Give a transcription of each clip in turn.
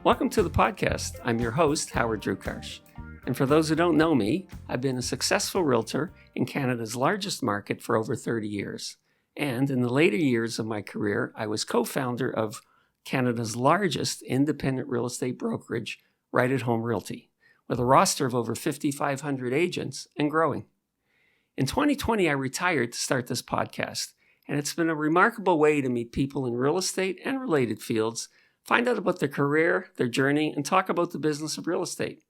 Welcome to the podcast. I'm your host, Howard Drukarsh. And for those who don't know me, I've been a successful realtor in Canada's largest market for over 30 years. And in the later years of my career, I was co-founder of Canada's largest independent real estate brokerage, Right at Home Realty, with a roster of over 5,500 agents and growing. In 2020, I retired to start this podcast, and it's been a remarkable way to meet people in real estate and related fields, find out about their career, their journey, and talk about the business of real estate.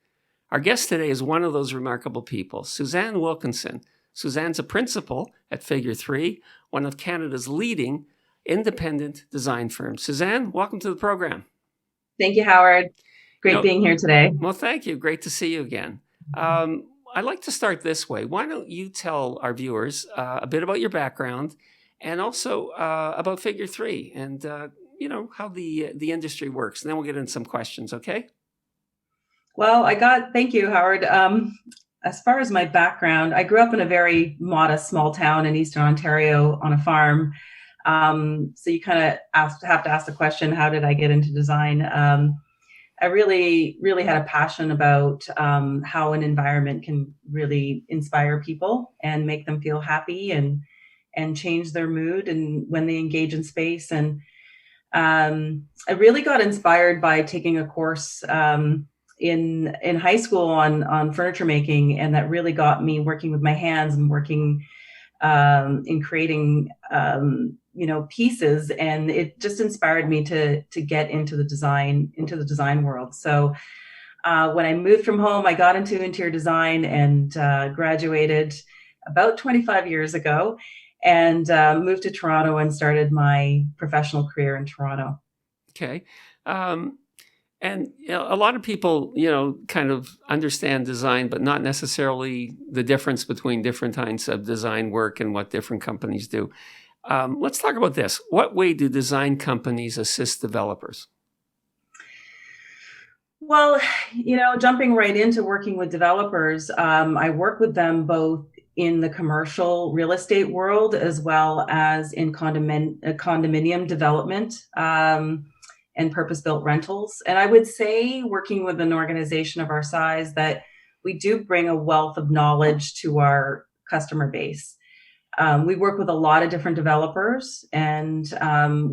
Our guest today is one of those remarkable people, Suzanne Wilkinson. Suzanne's a principal at Figure 3, one of Canada's leading independent design firms. Suzanne, welcome to the program. Thank you, Howard. Great being here today. Well, thank you. Great to see you again. I'd like to start this way. Why don't you tell our viewers a bit about your background and also about Figure 3 and how the industry works. And then we'll get into some questions, okay? Well, thank you, Howard. As far as my background, I grew up in a very modest small town in Eastern Ontario on a farm. So you kind of have to ask the question, how did I get into design? I really, really had a passion about how an environment can really inspire people and make them feel happy and change their mood and when they engage in space. And I really got inspired by taking a course in high school on furniture making, and that really got me working with my hands and working in creating pieces, and it just inspired me to get into the design world. So when I moved from home, I got into interior design and graduated about 25 years ago. And moved to Toronto and started my professional career in Toronto. Okay. And a lot of people, kind of understand design, but not necessarily the difference between different kinds of design work and what different companies do. Let's talk about this. What way do design companies assist developers? Well, jumping right into working with developers, I work with them both in the commercial real estate world, as well as in condominium development and purpose-built rentals. And I would say, working with an organization of our size, that we do bring a wealth of knowledge to our customer base. We work with a lot of different developers, and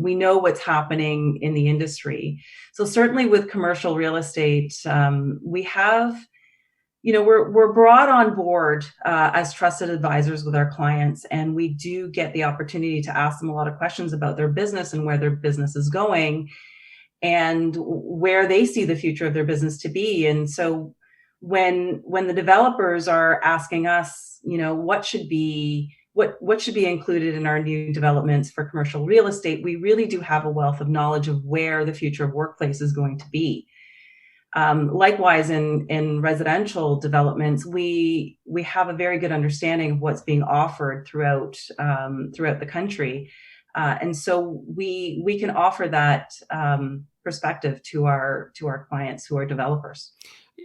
we know what's happening in the industry. So certainly with commercial real estate, we have we're brought on board as trusted advisors with our clients, and we do get the opportunity to ask them a lot of questions about their business and where their business is going and where they see the future of their business to be. And so when the developers are asking us, what should be included in our new developments for commercial real estate, we really do have a wealth of knowledge of where the future of workplace is going to be. Likewise, in residential developments, we have a very good understanding of what's being offered throughout the country, and so we can offer that perspective to our clients who are developers.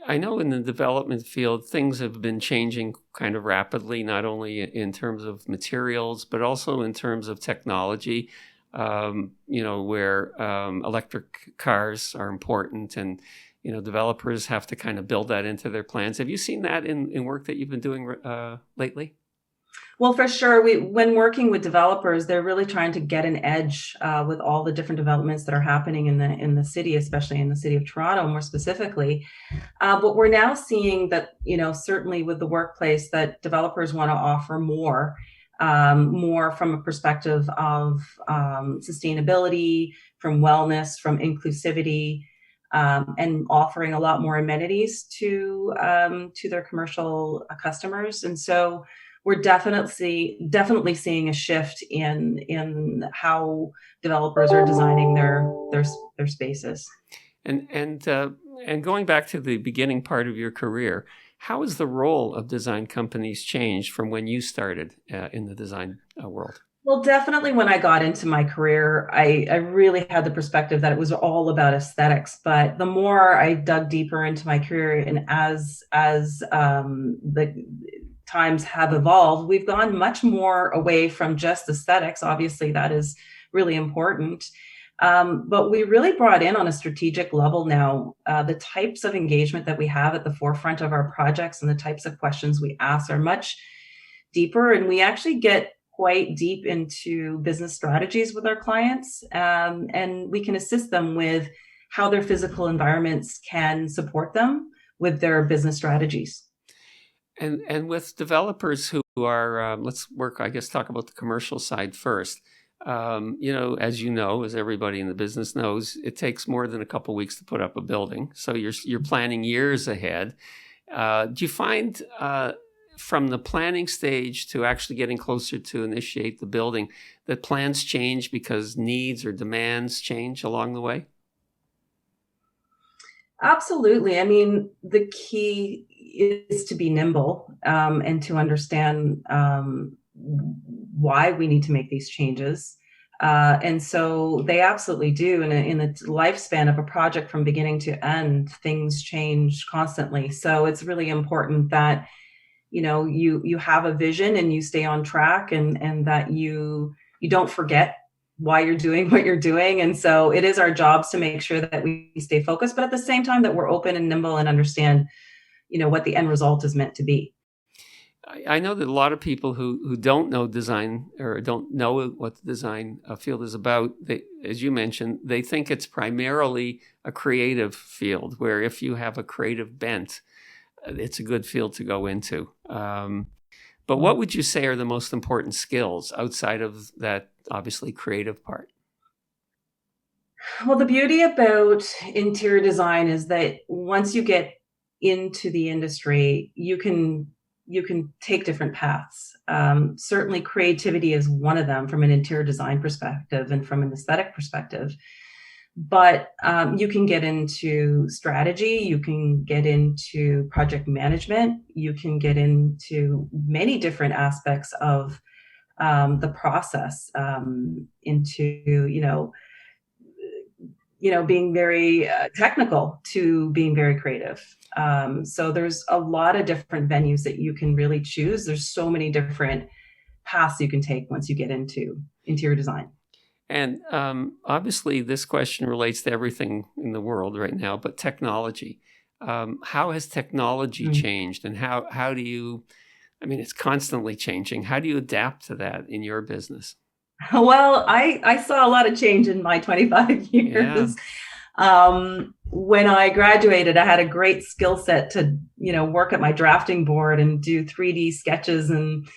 I know in the development field, things have been changing kind of rapidly, not only in terms of materials, but also in terms of technology. Where electric cars are important, and developers have to kind of build that into their plans. Have you seen that in work that you've been doing lately? Well, for sure. When working with developers, they're really trying to get an edge with all the different developments that are happening in the city, especially in the city of Toronto, more specifically. But we're now seeing that, certainly with the workplace, that developers want to offer more from a perspective of sustainability, from wellness, from inclusivity. And offering a lot more amenities to their commercial customers, and so we're definitely seeing a shift in how developers are designing their spaces. And going back to the beginning part of your career, how has the role of design companies changed from when you started in the design world? Well, definitely when I got into my career, I really had the perspective that it was all about aesthetics. But the more I dug deeper into my career, and as the times have evolved, we've gone much more away from just aesthetics. Obviously, that is really important. But we really brought in on a strategic level now the types of engagement that we have at the forefront of our projects, and the types of questions we ask are much deeper. And we actually get quite deep into business strategies with our clients, and we can assist them with how their physical environments can support them with their business strategies. And with developers who are, talk about the commercial side first. As as everybody in the business knows, it takes more than a couple of weeks to put up a building. So you're planning years ahead. Do you find from the planning stage to actually getting closer to initiate the building that plans change because needs or demands change along the way? Absolutely. I mean, the key is to be nimble and to understand why we need to make these changes. And so they absolutely do. In the lifespan of a project from beginning to end, things change constantly. So it's really important that, you have a vision and you stay on track, and that you don't forget why you're doing what you're doing. And so it is our jobs to make sure that we stay focused, but at the same time that we're open and nimble and understand, what the end result is meant to be. I know that a lot of people who don't know design or don't know what the design field is about, as you mentioned, they think it's primarily a creative field, where if you have a creative bent, it's a good field to go into. But what would you say are the most important skills outside of that, obviously, creative part? Well, the beauty about interior design is that once you get into the industry, you can take different paths. Certainly creativity is one of them from an interior design perspective and from an aesthetic perspective. But you can get into strategy, you can get into project management, you can get into many different aspects of the process, into, being very technical to being very creative. So there's a lot of different venues that you can really choose. There's so many different paths you can take once you get into interior design. And obviously, this question relates to everything in the world right now, but technology. How has technology changed, and how do you, it's constantly changing. How do you adapt to that in your business? Well, I saw a lot of change in my 25 years. Yeah. When I graduated, I had a great skill set to, work at my drafting board and do 3D sketches, and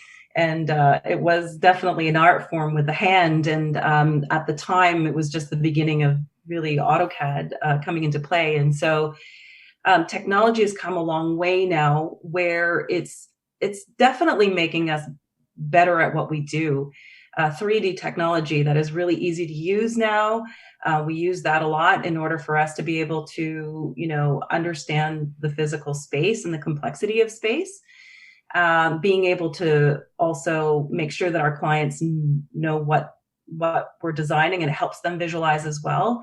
it was definitely an art form with the hand. And at the time, it was just the beginning of really AutoCAD coming into play. And so technology has come a long way now, where it's definitely making us better at what we do. 3D technology that is really easy to use now. We use that a lot in order for us to be able to, understand the physical space and the complexity of space. Being able to also make sure that our clients know what we're designing, and it helps them visualize as well.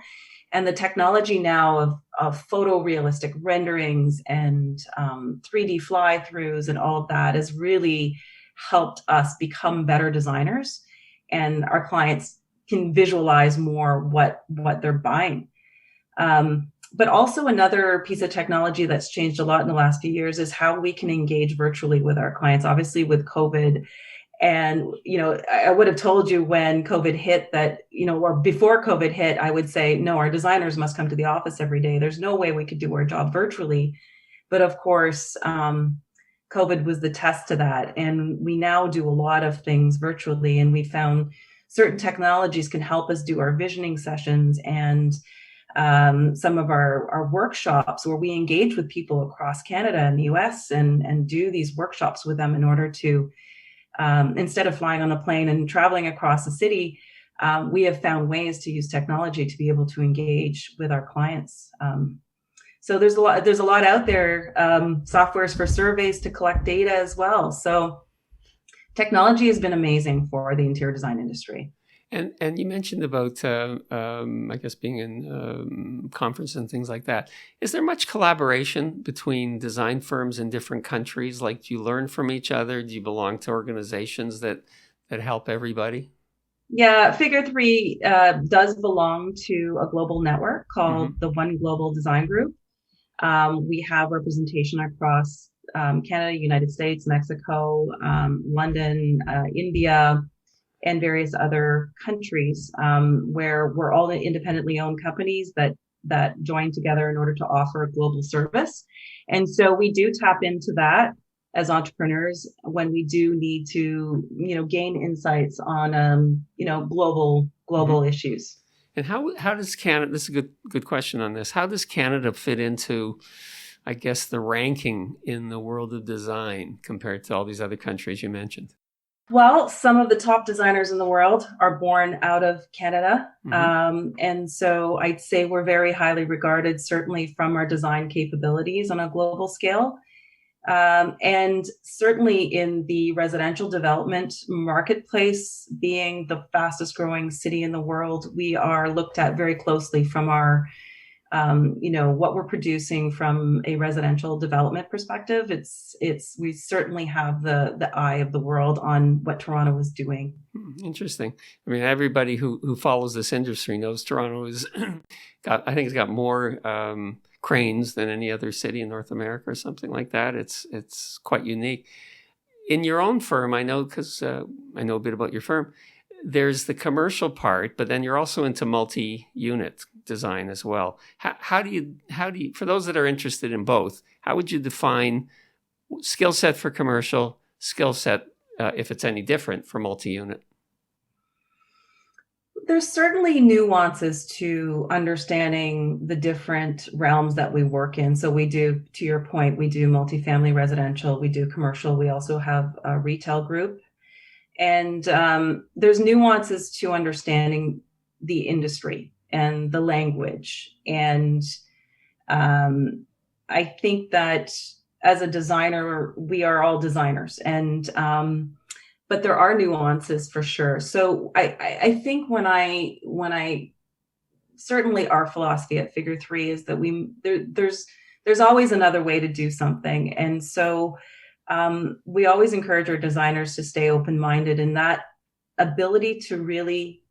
And the technology now of photorealistic renderings and 3D fly-throughs and all of that has really helped us become better designers, and our clients can visualize more what they're buying. But also another piece of technology that's changed a lot in the last few years is how we can engage virtually with our clients, obviously with COVID. And, I would have told you when COVID hit that, or before COVID hit, I would say, no, our designers must come to the office every day. There's no way we could do our job virtually. But of course, COVID was the test to that. And we now do a lot of things virtually. And we found certain technologies can help us do our visioning sessions and some of our workshops, where we engage with people across Canada and the US and do these workshops with them in order to, instead of flying on a plane and traveling across the city, we have found ways to use technology to be able to engage with our clients. So there's a lot out there, softwares for surveys to collect data as well. So technology has been amazing for the interior design industry. And you mentioned about, I guess, being in conference and things like that. Is there much collaboration between design firms in different countries? Like, do you learn from each other? Do you belong to organizations that help everybody? Yeah, Figure Three does belong to a global network Mm-hmm. called the One Global Design Group. We have representation across Canada, United States, Mexico, London, India, and various other countries where we're all independently owned companies that join together in order to offer a global service. And so we do tap into that as entrepreneurs when we do need to, gain insights on, global issues. And how does Canada? This is a good question on this. How does Canada fit into, I guess, the ranking in the world of design compared to all these other countries you mentioned? Well, some of the top designers in the world are born out of Canada. Mm-hmm. And so I'd say we're very highly regarded, certainly from our design capabilities on a global scale. And certainly in the residential development marketplace, being the fastest growing city in the world, we are looked at very closely from our what we're producing from a residential development perspective. We certainly have the eye of the world on what Toronto is doing. Interesting. I mean, everybody who follows this industry knows Toronto is I think it's got more cranes than any other city in North America or something like that. It's quite unique. In your own firm, I know because I know a bit about your firm. There's the commercial part, but then you're also into multi-unit design as well. How do you, for those that are interested in both, how would you define skill set for commercial, skill set, if it's any different, for multi-unit? There's certainly nuances to understanding the different realms that we work in. So we do, to your point, we do multifamily residential, we do commercial, we also have a retail group. And there's nuances to understanding the industry and the language. And I think that as a designer, we are all designers, and but there are nuances for sure. So I think when I certainly our philosophy at Figure Three is that there's always another way to do something, and so we always encourage our designers to stay open-minded, and that ability to really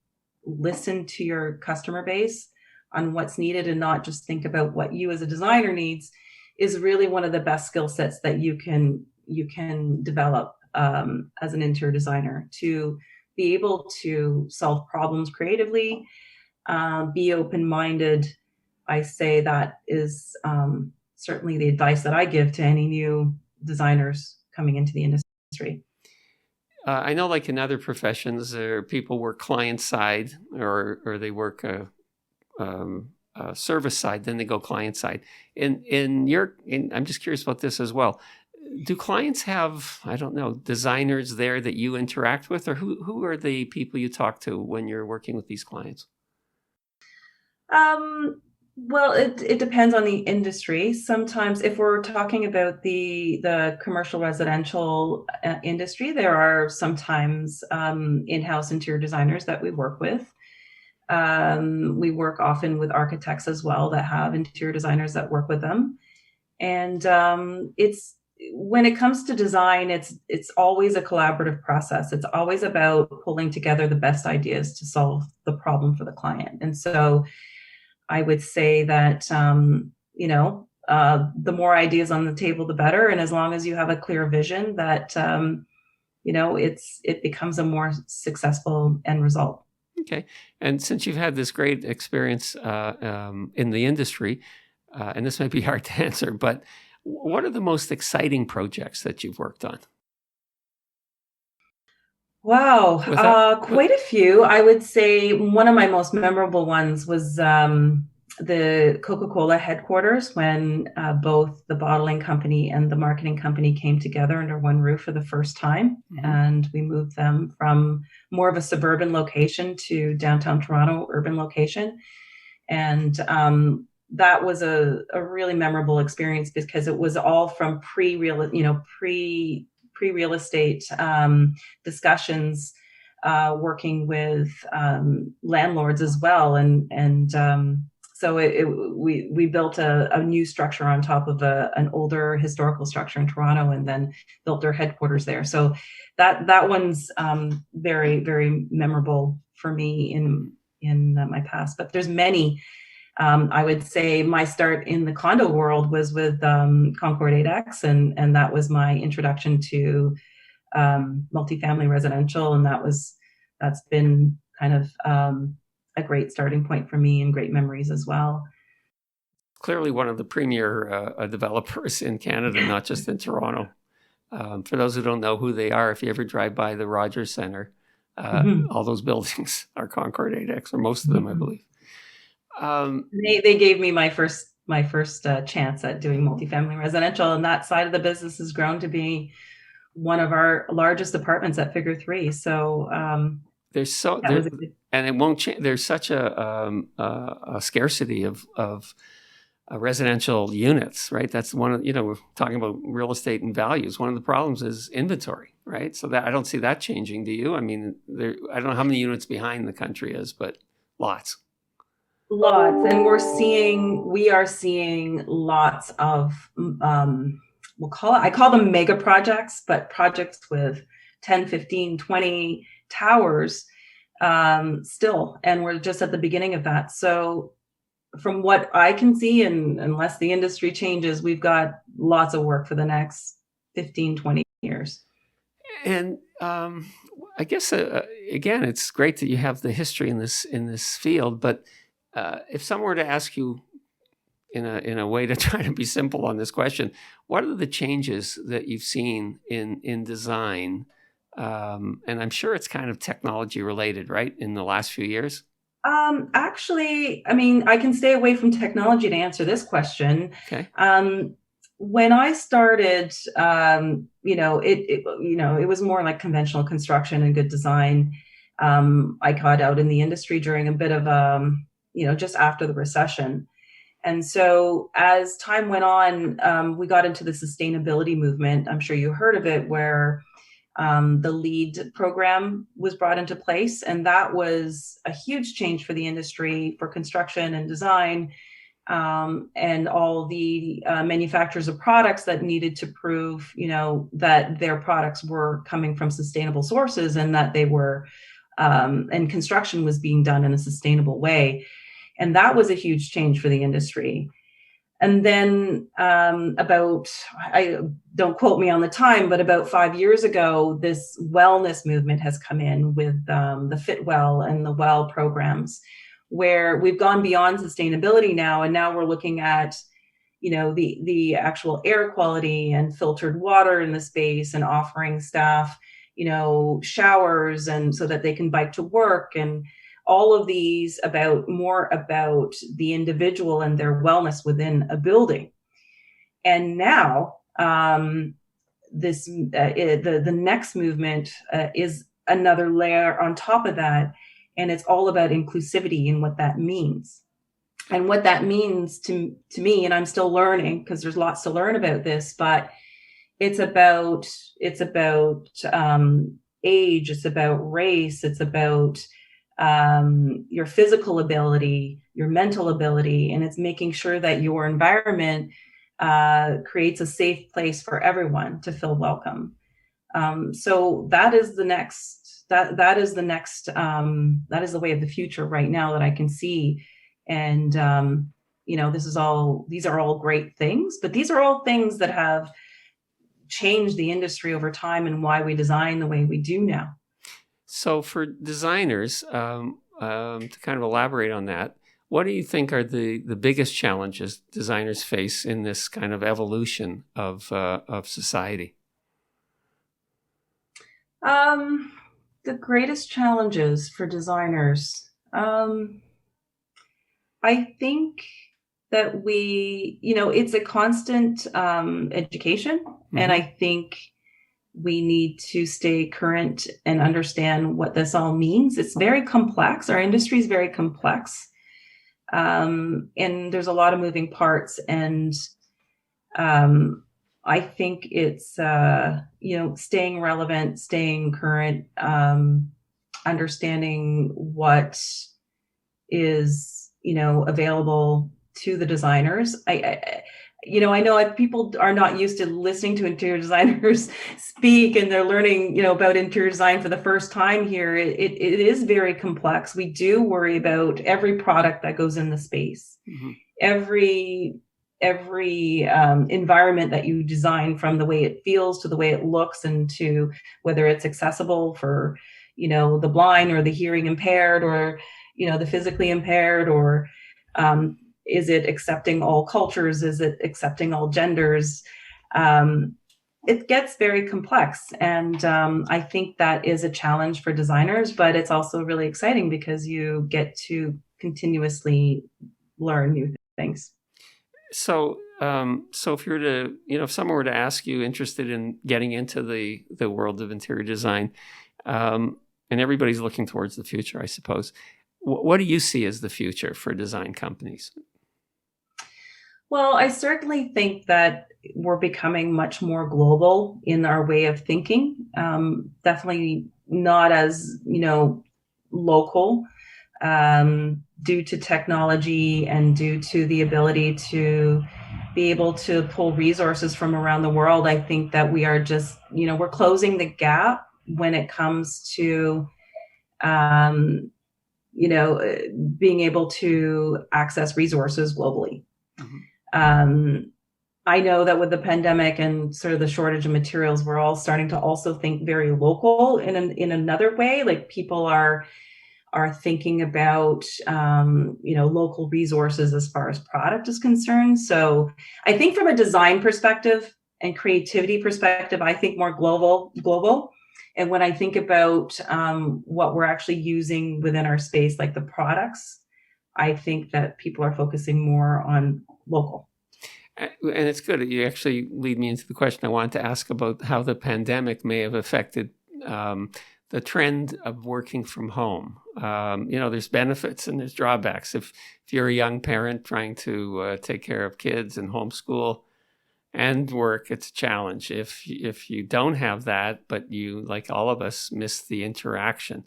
listen to your customer base on what's needed and not just think about what you as a designer needs is really one of the best skill sets that you can develop as an interior designer, to be able to solve problems creatively, be open-minded. I say that is certainly the advice that I give to any new designers coming into the industry. I know, like in other professions, people work client side or they work service side, then they go client side. I'm just curious about this as well. Do clients have, I don't know, designers there that you interact with, or who are the people you talk to when you're working with these clients? Well, it depends on the industry. Sometimes if we're talking about the commercial residential industry, there are sometimes in-house interior designers that we work with. We work often with architects as well that have interior designers that work with them. And it's when it comes to design, it's always a collaborative process. It's always about pulling together the best ideas to solve the problem for the client. And so I would say that, the more ideas on the table, the better. And as long as you have a clear vision that, it becomes a more successful end result. Okay. And since you've had this great experience in the industry, and this might be hard to answer, but what are the most exciting projects that you've worked on? Wow, quite a few. I would say one of my most memorable ones was the Coca-Cola headquarters, when both the bottling company and the marketing company came together under one roof for the first time. Mm-hmm. And we moved them from more of a suburban location to downtown Toronto urban location. And that was a really memorable experience because it was all from pre-real estate discussions working with landlords as well, and so we built a new structure on top of an older historical structure in Toronto, and then built our headquarters there. So that one's very, very memorable for me in my past. But there's many. I would say my start in the condo world was with Concord 8X, and that was my introduction to multifamily residential, and that's been kind of a great starting point for me and great memories as well. Clearly one of the premier developers in Canada, not just in Toronto. For those who don't know who they are, if you ever drive by the Rogers Centre, all those buildings are Concord 8X, or most of them, I believe. They gave me my first chance at doing multifamily residential, and that side of the business has grown to be one of our largest departments at Figure 3. So and it won't change. There's such a scarcity of residential units, right? That's one of, we're talking about real estate and values. One of the problems is inventory, right? So that I don't see that changing. Do you? I mean, I don't know how many units behind the country is, but lots. And we are seeing lots of, I call them mega projects, but projects with 10, 15, 20 towers still. And we're just at the beginning of that. So from what I can see, and unless the industry changes, we've got lots of work for the next 15, 20 years. And I guess, again, it's great that you have the history in this field, but if someone were to ask you in a way to try to be simple on this question, what are the changes that you've seen in design? And I'm sure it's kind of technology related, right, in the last few years? Actually, I mean, I can stay away from technology to answer this question. Okay. When I started, it was more like conventional construction and good design. I got out in the industry during a bit of, just after the recession. And so as time went on, we got into the sustainability movement. I'm sure you heard of it, where the LEED program was brought into place. And that was a huge change for the industry, for construction and design, and all the manufacturers of products that needed to prove, that their products were coming from sustainable sources, and that they were, and construction was being done in a sustainable way. And that was a huge change for the industry. And then I don't quote me on the time, but about 5 years ago, this wellness movement has come in with the Fitwell and the Well programs, where we've gone beyond sustainability now. And now we're looking at, the actual air quality and filtered water in the space, and offering staff, showers, and so that they can bike to work, and all of these more about the individual and their wellness within a building. And now the next movement is another layer on top of that, and it's all about inclusivity and what that means. And what that means to me, and I'm still learning because there's lots to learn about this, but it's about age, it's about race, it's about your physical ability, your mental ability, and it's making sure that your environment creates a safe place for everyone to feel welcome. So that is the next, that is the way of the future right now that I can see. And, these are all great things, but these are all things that have changed the industry over time, and why we design the way we do now. So for designers, to kind of elaborate on that, what do you think are the biggest challenges designers face in this kind of evolution of society? The greatest challenges for designers, I think that it's a constant education, mm-hmm. And I think we need to stay current and understand what this all means. It's very complex. Our industry is very complex. And there's a lot of moving parts. And I think it's, staying relevant, staying current, understanding what is, available to the designers. I know people are not used to listening to interior designers speak, and they're learning, about interior design for the first time here. It is very complex. We do worry about every product that goes in the space, mm-hmm. every environment that you design, from the way it feels to the way it looks, and to whether it's accessible for, the blind or the hearing impaired, or, the physically impaired, or is it accepting all cultures? Is it accepting all genders? It gets very complex. And I think that is a challenge for designers, but it's also really exciting because you get to continuously learn new things. So if you were to, if someone were to ask you, interested in getting into the world of interior design, and everybody's looking towards the future, I suppose, what do you see as the future for design companies? Well, I certainly think that we're becoming much more global in our way of thinking. Definitely not as, local, due to technology and due to the ability to be able to pull resources from around the world. I think that we are just, we're closing the gap when it comes to, being able to access resources globally. Mm-hmm. I know that with the pandemic and sort of the shortage of materials, we're all starting to also think very local in another way. Like, people are thinking about, local resources as far as product is concerned. So I think from a design perspective and creativity perspective, I think more global. And when I think about what we're actually using within our space, like the products, I think that people are focusing more on local. And it's good. You actually lead me into the question I wanted to ask about how the pandemic may have affected the trend of working from home. There's benefits and there's drawbacks. If you're a young parent trying to take care of kids and homeschool and work, it's a challenge. If you don't have that, but you, like all of us, miss the interaction.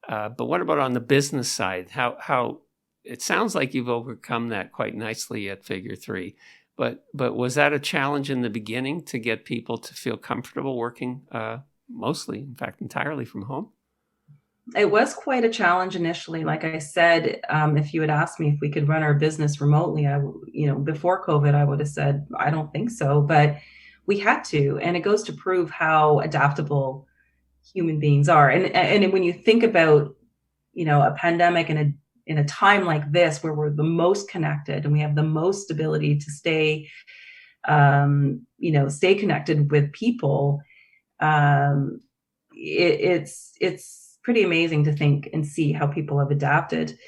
But what about on the business side? How it sounds like you've overcome that quite nicely at Figure 3. But was that a challenge in the beginning to get people to feel comfortable working mostly, in fact, entirely from home? It was quite a challenge initially. Like I said, if you had asked me if we could run our business remotely, before COVID, I would have said, I don't think so, but we had to. And it goes to prove how adaptable human beings are. And when you think about, a pandemic and in a time like this, where we're the most connected and we have the most ability to stay connected with people, it's pretty amazing to think and see how people have adapted.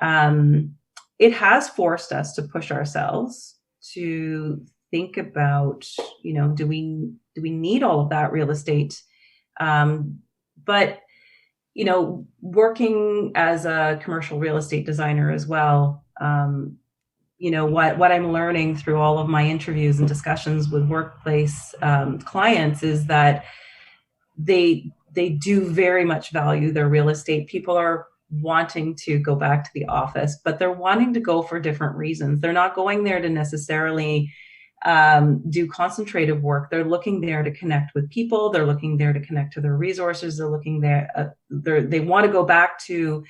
It has forced us to push ourselves to think about, do we need all of that real estate? But working as a commercial real estate designer as well, what I'm learning through all of my interviews and discussions with workplace clients is that they do very much value their real estate. People are wanting to go back to the office, but they're wanting to go for different reasons. They're not going there to necessarily do concentrative work. They're looking there to connect with people. They're looking there to connect to their resources. They're looking there. They want to go back to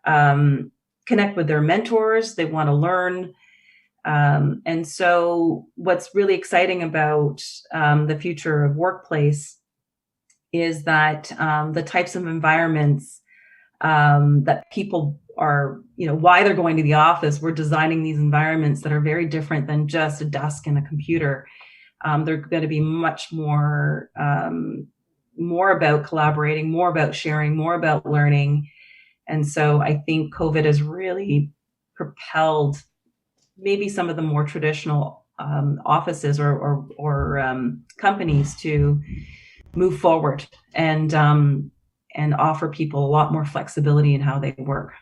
connect with their mentors. They want to learn. And so what's really exciting about the future of workplace is that the types of environments that people are, why they're going to the office, we're designing these environments that are very different than just a desk and a computer. They're going to be much more about collaborating, more about sharing, more about learning. And so I think COVID has really propelled maybe some of the more traditional offices or companies to move forward and offer people a lot more flexibility in how they work.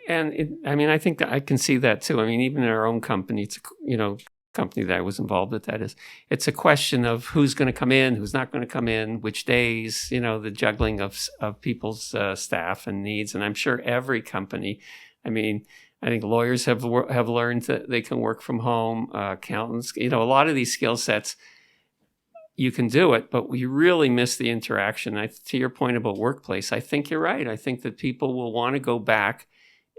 And I think that I can see that too. I mean, even in our own company, it's, company that I was involved with, that is. It's a question of who's going to come in, who's not going to come in, which days, the juggling of people's staff and needs. And I'm sure every company, I think lawyers have learned that they can work from home, accountants, a lot of these skill sets, you can do it, but we really miss the interaction. To your point about workplace, I think you're right. I think that people will want to go back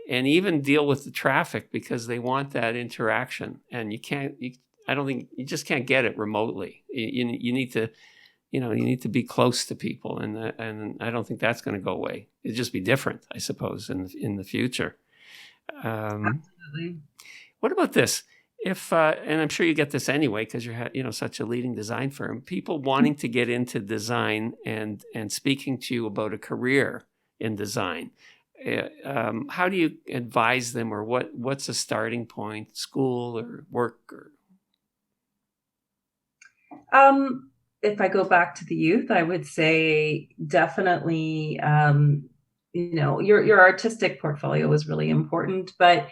and even deal with the traffic because they want that interaction. And I don't think you just can't get it remotely. You need to, you need to be close to people. And I don't think that's going to go away. It'll just be different, I suppose, in the future. Absolutely. What about this? If and I'm sure you get this anyway because you're such a leading design firm. People wanting to get into design and speaking to you about a career in design. How do you advise them, or what's a starting point? School or work? If I go back to the youth, I would say definitely. Your artistic portfolio was really important, but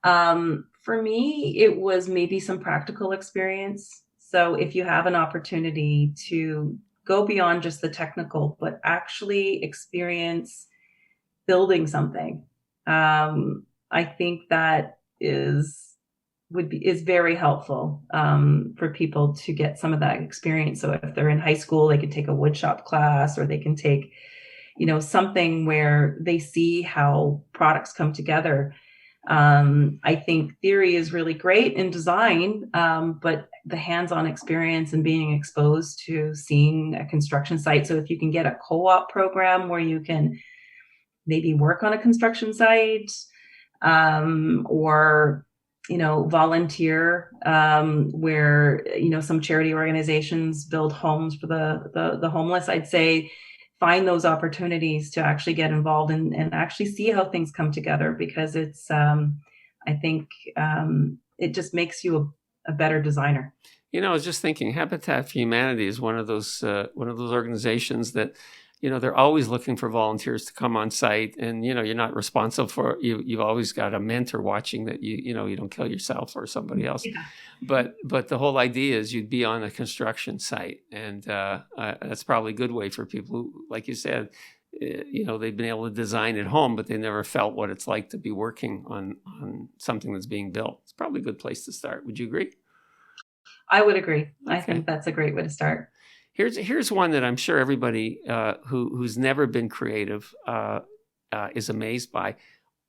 for me, it was maybe some practical experience. So if you have an opportunity to go beyond just the technical, but actually experience building something, I think that is very helpful for people to get some of that experience. So if they're in high school, they can take a woodshop class, or they can take, something where they see how products come together. I think theory is really great in design, but the hands-on experience and being exposed to seeing a construction site. So if you can get a co-op program where you can maybe work on a construction site, or, volunteer, where, some charity organizations build homes for the homeless, I'd say find those opportunities to actually get involved and actually see how things come together, because it's, I think it just makes you a better designer. I was just thinking Habitat for Humanity is one of those organizations that, they're always looking for volunteers to come on site, and, you're not responsible for, you've always got a mentor watching that you don't kill yourself or somebody else. Yeah. But the whole idea is you'd be on a construction site, and that's probably a good way for people who, like you said, they've been able to design at home, but they never felt what it's like to be working on something that's being built. It's probably a good place to start. Would you agree? I would agree. Okay. I think that's a great way to start. Here's one that I'm sure everybody who's never been creative is amazed by.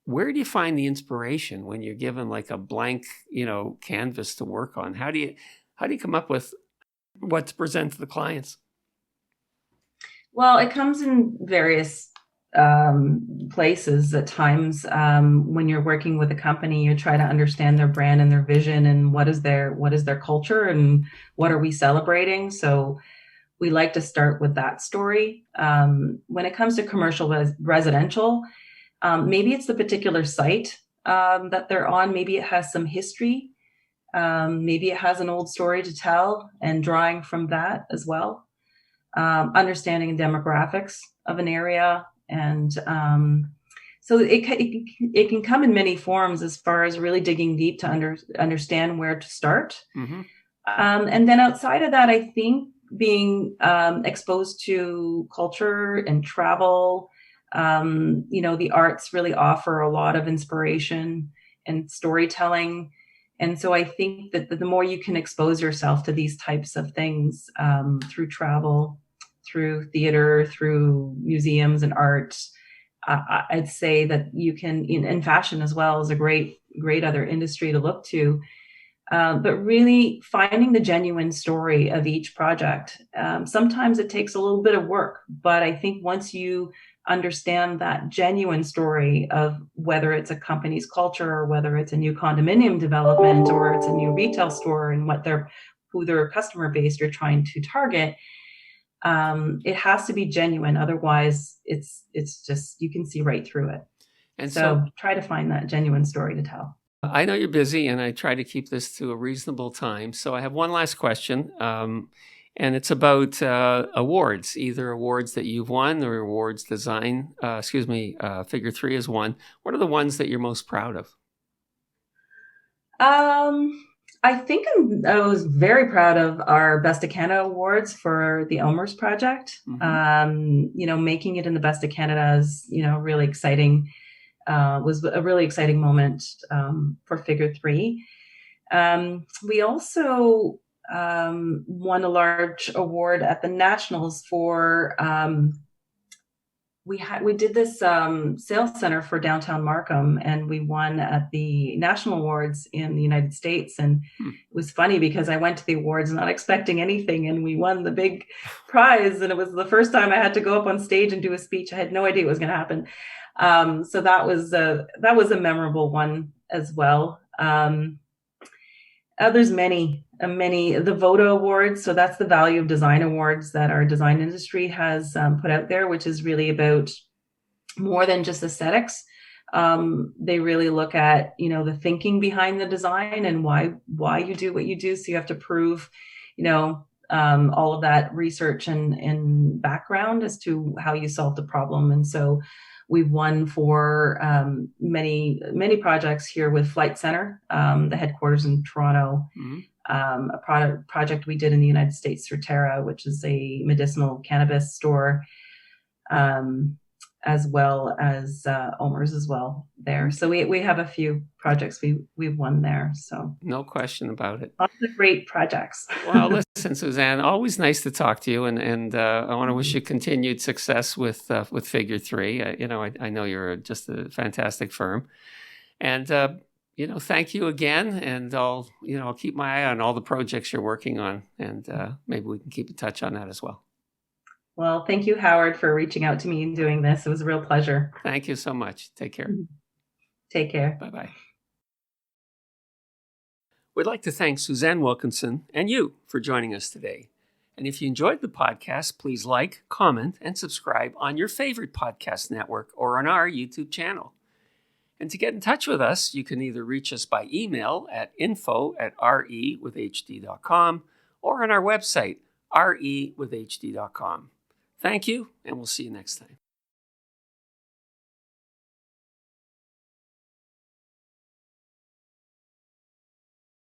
Where do you find the inspiration when you're given like a blank, canvas to work on? How do you come up with what to present to the clients? Well, it comes in various places. At times, when you're working with a company, you try to understand their brand and their vision, and what is their culture, and what are we celebrating. So we like to start with that story. When it comes to commercial residential, maybe it's the particular site that they're on. Maybe it has some history. Maybe it has an old story to tell, and drawing from that as well. Understanding demographics of an area. And so it can come in many forms, as far as really digging deep to understand where to start. Mm-hmm. And then outside of that, I think being exposed to culture and travel, the arts really offer a lot of inspiration and storytelling. And so I think that the more you can expose yourself to these types of things, through travel, through theater, through museums and art, I'd say that you can, in fashion as well, is a great other industry to look to. But really finding the genuine story of each project. Sometimes it takes a little bit of work, but I think once you understand that genuine story of whether it's a company's culture, or whether it's a new condominium development, or it's a new retail store, and who their customer base you're trying to target, it has to be genuine. Otherwise, it's just, you can see right through it. And so try to find that genuine story to tell. I know you're busy, and I try to keep this to a reasonable time. So I have one last question, and it's about awards, either awards that you've won or awards design. Figure 3 has won. What are the ones that you're most proud of? I was very proud of our Best of Canada awards for the Elmer's project. Making it in the Best of Canada is, really exciting. Was a really exciting moment for Figure 3. We also won a large award at the Nationals for we did this sales center for downtown Markham, and we won at the national awards in the United States. And it was funny because I went to the awards not expecting anything, and we won the big prize. And it was the first time I had to go up on stage and do a speech. I had no idea what was going to happen. So that was a memorable one as well. There's many, the VOTA Awards. So that's the Value of Design Awards that our design industry has put out there, which is really about more than just aesthetics. They really look at, the thinking behind the design and why you do what you do. So you have to prove, all of that research and background as to how you solve the problem. And so we've won for many projects here with Flight Center, the headquarters in Toronto. A project we did in the United States through Terra, which is a medicinal cannabis store, as well as Omer's as well there. So we have a few projects we've won there. So no question about it. Lots of great projects. Well, listen, Suzanne, always nice to talk to you, and I want to wish you continued success with Figure 3. I know you're just a fantastic firm, and thank you again. And I'll keep my eye on all the projects you're working on, and maybe we can keep in touch on that as well. Well, thank you, Howard, for reaching out to me and doing this. It was a real pleasure. Thank you so much. Take care. Take care. Bye-bye. We'd like to thank Suzanne Wilkinson and you for joining us today. And if you enjoyed the podcast, please like, comment, and subscribe on your favorite podcast network or on our YouTube channel. And to get in touch with us, you can either reach us by email at info@rewithhd.com or on our website, rewithhd.com. Thank you, and we'll see you next time.